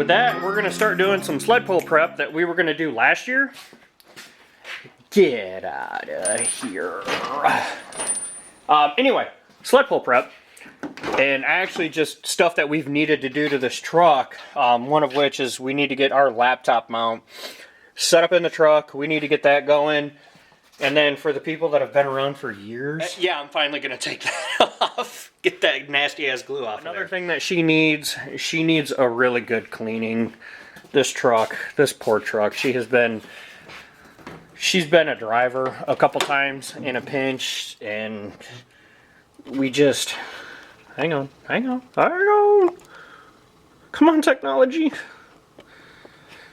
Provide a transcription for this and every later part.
with that, we're gonna start doing some sled pull prep that we were gonna do last year. Get out of here. Anyway, sled pull prep. And actually just stuff that we've needed to do to this truck. One of which is we need to get our laptop mount set up in the truck. We need to get that going. And then for the people that have been around for years, yeah, I'm finally going to take that off. Get that nasty ass glue off. Another thing that she needs a really good cleaning. This truck, this poor truck, she's been a driver a couple times in a pinch, and we just, hang on. Come on, technology.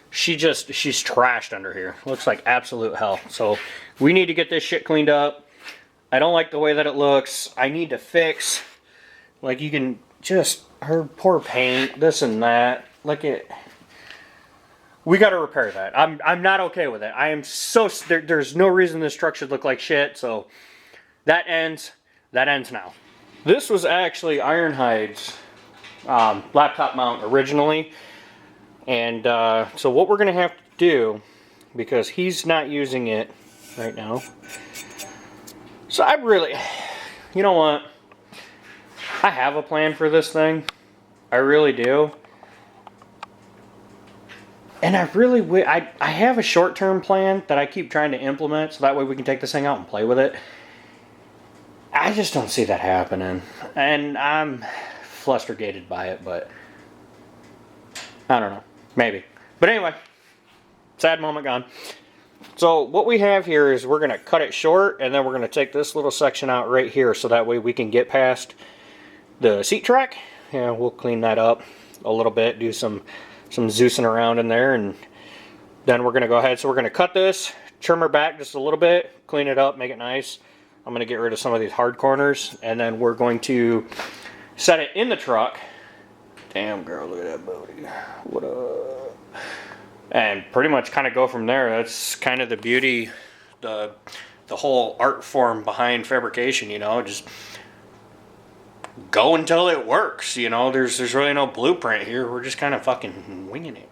She's trashed under here. Looks like absolute hell. So we need to get this shit cleaned up. I don't like the way that it looks. I need to fix, like, you can just, her poor paint, this and that. Look at, we got to repair that. I'm not okay with it. I am so, there's no reason this truck should look like shit. So that ends now. This was actually Ironhide's laptop mount originally. And so what we're going to have to do, because he's not using it right now. So I really, you know what? I have a plan for this thing. I really do. And I have a short-term plan that I keep trying to implement so that way we can take this thing out and play with it. I just don't see that happening. And I'm flustered by it, but I don't know. Maybe. But anyway, sad moment gone. So what we have here is we're going to cut it short, and then we're going to take this little section out right here so that way we can get past the seat track. Yeah, we'll clean that up a little bit, do some Zeusing around in there, and then we're going to go ahead. So we're going to cut this, trim her back just a little bit, clean it up, make it nice. I'm going to get rid of some of these hard corners, and then we're going to set it in the truck. Damn, girl, look at that booty. What up? And pretty much kind of go from there. That's kind of the beauty, the whole art form behind fabrication, you know, just go until it works, you know. There's really no blueprint here. We're just kind of fucking winging it.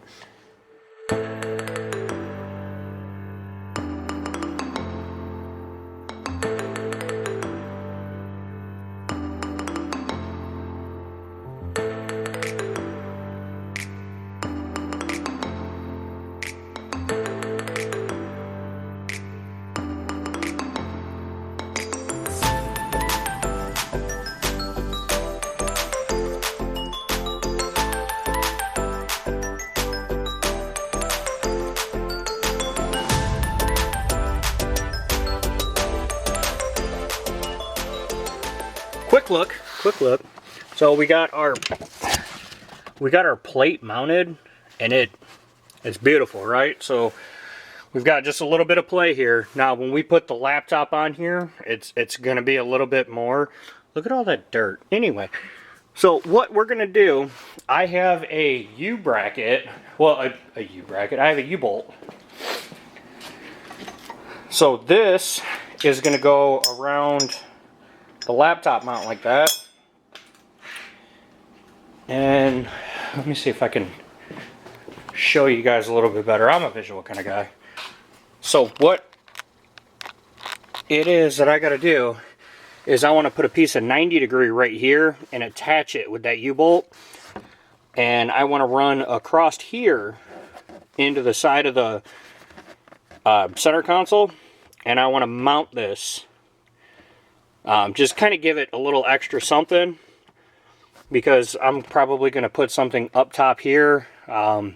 Quick look. So we got our plate mounted, and it's beautiful, right? So we've got just a little bit of play here. Now when we put the laptop on here, it's gonna be a little bit more. Look at all that dirt. Anyway, so what we're gonna do, I have a U-bracket, well, a U-bracket, I have a U-bolt. So this is gonna go around the laptop mount like that. And let me see if I can show you guys a little bit better. I'm a visual kind of guy. So what it is that I got to do is I want to put a piece of 90 degree right here and attach it with that U-bolt. And I want to run across here into the side of the center console. And I want to mount this. Just kind of give it a little extra something, because I'm probably going to put something up top here that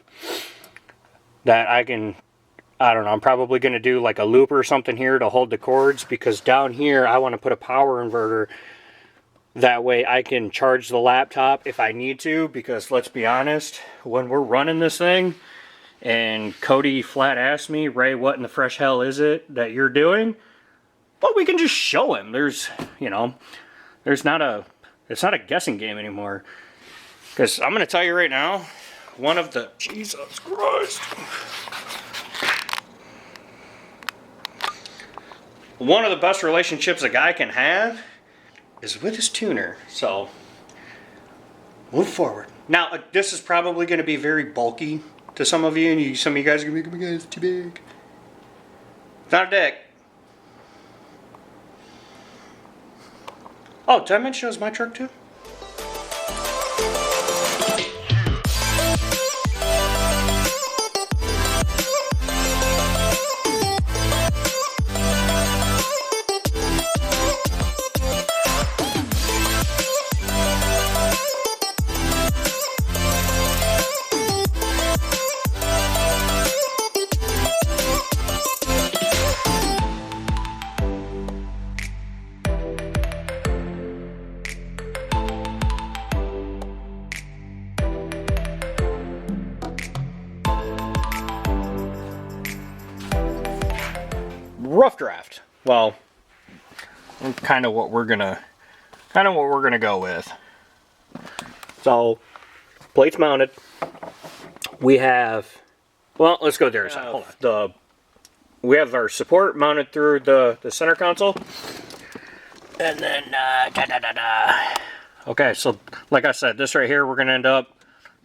I don't know, I'm probably going to do like a loop or something here to hold the cords, because down here I want to put a power inverter. That way I can charge the laptop if I need to, because let's be honest, when we're running this thing and Cody flat asked me, Ray, what in the fresh hell is it that you're doing? But we can just show him. There's, you know, it's not a guessing game anymore. Because I'm going to tell you right now, Jesus Christ. One of the best relationships a guy can have is with his tuner. So, move forward. Now, this is probably going to be very bulky to some of you, and some of you guys are going to be like, oh my God, it's too big. It's not a dick. Oh, did I mention it was my truck too? Rough draft. Well, kind of what we're gonna go with. So, plates mounted. We have, well, let's go there. Hold on. We have our support mounted through the center console, and then okay. So, like I said, this right here, we're gonna end up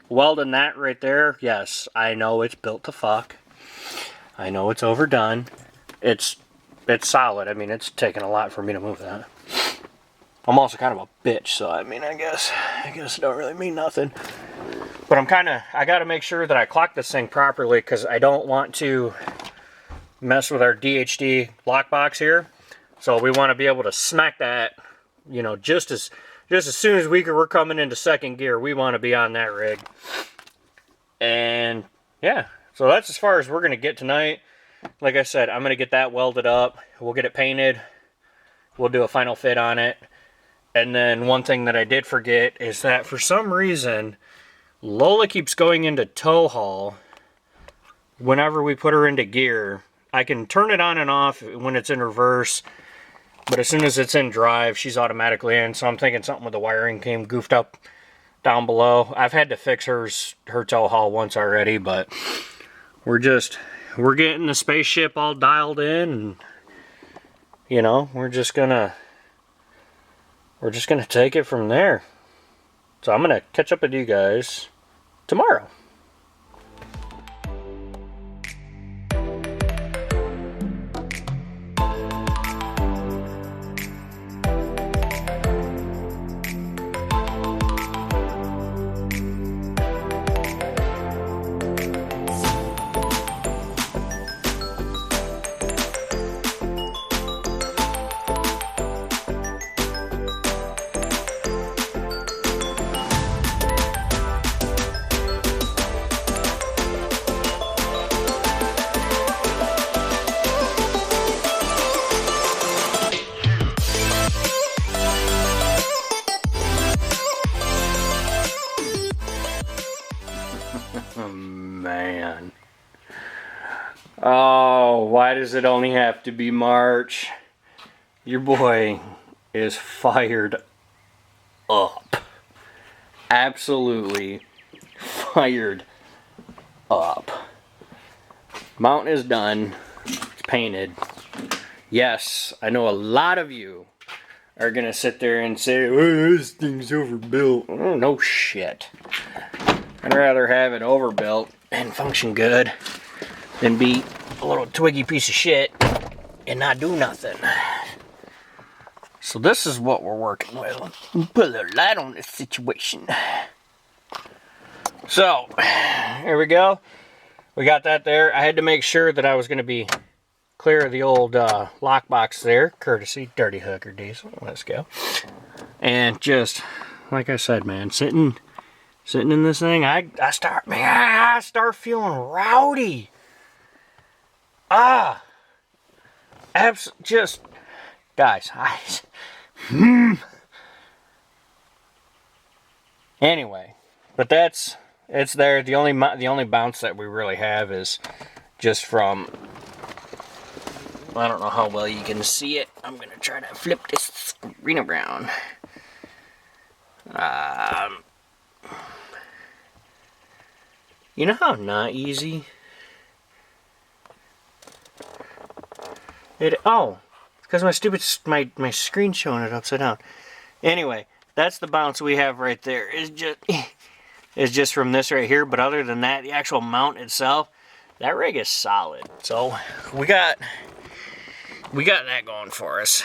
welding that right there. Yes, I know it's built to fuck. I know it's overdone. It's solid. I mean, it's taken a lot for me to move that. I'm also kind of a bitch, so I mean, I guess it don't really mean nothing. But I got to make sure that I clock this thing properly because I don't want to mess with our DHD lockbox here. So we want to be able to smack that, you know, just as soon as we're coming into second gear, we want to be on that rig. And yeah, so that's as far as we're going to get tonight. Like I said, I'm going to get that welded up. We'll get it painted. We'll do a final fit on it. And then one thing that I did forget is that for some reason, Lola keeps going into tow haul whenever we put her into gear. I can turn it on and off when it's in reverse, but as soon as it's in drive, she's automatically in. So I'm thinking something with the wiring came goofed up down below. I've had to fix her tow haul once already, but we're getting the spaceship all dialed in, and you know, we're just gonna take it from there. So I'm gonna catch up with you guys tomorrow. Man. Oh, why does it only have to be March? Your boy is fired up. Absolutely fired up. Mount is done. It's painted. Yes, I know a lot of you are gonna sit there and say, oh, this thing's overbuilt. Oh, no shit. I'd rather have it overbuilt and function good than be a little twiggy piece of shit and not do nothing. So this is what we're working with. Put a little light on this situation. So, here we go. We got that there. I had to make sure that I was going to be clear of the old lockbox there, courtesy Dirty Hooker Diesel. Let's go. And just, like I said, man, sitting in this thing, I start feeling rowdy. Just, guys, Anyway, but it's there. The only bounce that we really have is just from, I don't know how well you can see it. I'm gonna try to flip this screen around. You know how not easy it? Oh, because my screen showing it upside down. Anyway, that's the bounce we have right there. It's just is just from this right here. But other than that, the actual mount itself, that rig is solid. So we got that going for us.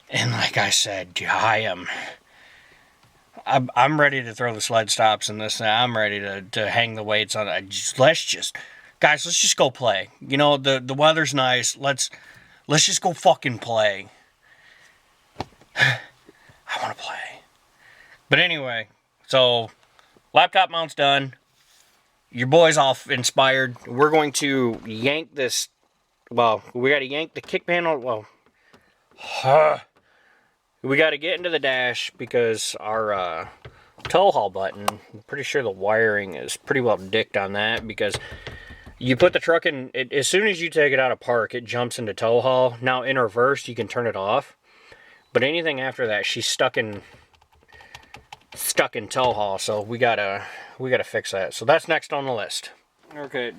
And like I said, I'm ready to throw the sled stops in this. I'm ready to hang the weights on it. Let's just go play. You know, the weather's nice. Let's just go fucking play. I want to play. But anyway, so laptop mount's done. Your boy's all inspired. We're going to yank this. Well, we got to yank the kick panel. Well, we got to get into the dash because our tow haul button, I'm pretty sure the wiring is pretty well dicked on that, because you put the truck in, as soon as you take it out of park, it jumps into tow haul. Now in reverse, you can turn it off. But anything after that, she's stuck in tow haul, so we gotta fix that. So that's next on the list. Okay,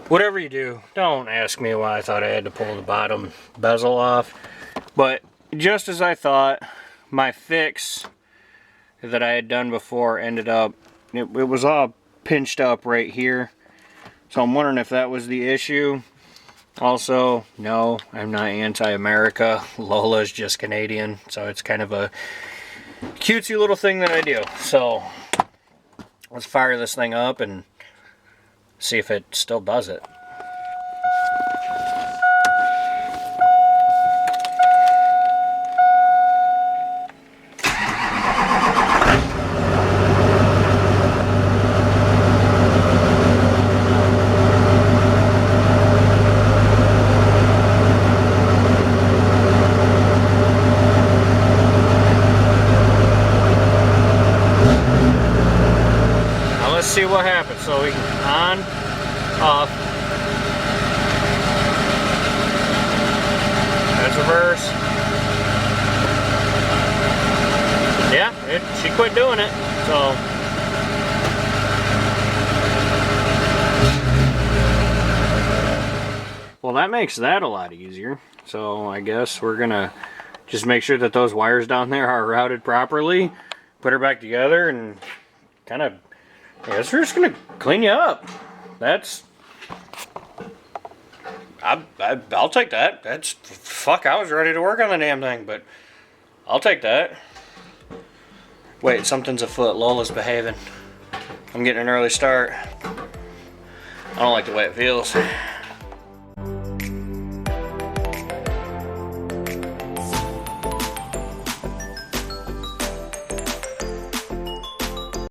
whatever you do, don't ask me why I thought I had to pull the bottom bezel off. But just as I thought, my fix that I had done before ended up, it was all pinched up right here. So I'm wondering if that was the issue. Also, no, I'm not anti-America. Lola's just Canadian, so it's kind of a cutesy little thing that I do. So let's fire this thing up and see if it still does it. See what happens. So we can on, off. That's reverse. Yeah, she quit doing it. So well, that makes that a lot easier. So I guess we're gonna just make sure that those wires down there are routed properly, put her back together, and kind of, I guess we're just gonna clean you up. I'll take that. Fuck, I was ready to work on the damn thing, but I'll take that. Wait, something's afoot. Lola's behaving. I'm getting an early start. I don't like the way it feels.